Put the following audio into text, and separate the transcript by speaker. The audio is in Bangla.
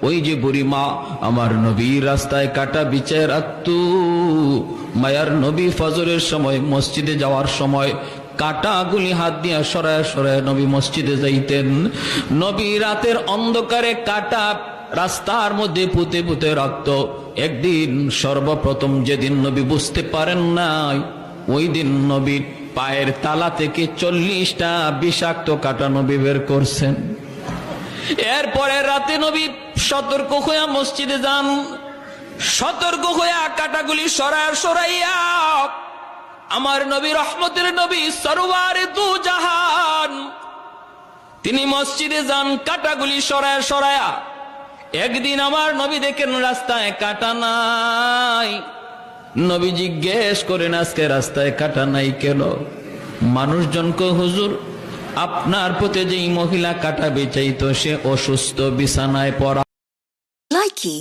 Speaker 1: ওই যে বুড়ি মা আমার নবীর রাস্তায় কাটা বিছায় রাখতো। মায়ার নবী ফজরের সময় মসজিদে যাওয়ার সময় কাটাগুলি হাত দিয়া সরায় সরায় নবী মসজিদে যাইতেন। নবী রাতের অন্ধকারে কাটা রাস্তার মধ্যে পুঁতে পুঁতে রাখত। একদিন সর্বপ্রথম যেদিন নবী বুঝতে পারেন নাই, ওই দিন নবীর পায়ের তালা থেকে 40টা বিষাক্ত কাটা নবী বের করছেন। এরপরে রাতে নবী সতর্ক হইয়া মসজিদে যান। সতর্ক হইয়া কাটাগুলি সরাইয়া আমার নবী, রহমতের নবী, সরওয়ারে দু জাহান, তিনি মসজিদে যান কাটাগুলি সরায়া। একদিন আমার নবী দেখেন রাস্তায় কাটা নাই। নবী জিজ্ঞেস করেন, আজকে রাস্তায় কাটা নাই কেন? মানুষজন কয়, হুজুর আপনার প্রতি যেই মহিলা কাটা বেচাইতো সে অসুস্থ, বিছানায় পড়া।
Speaker 2: Likey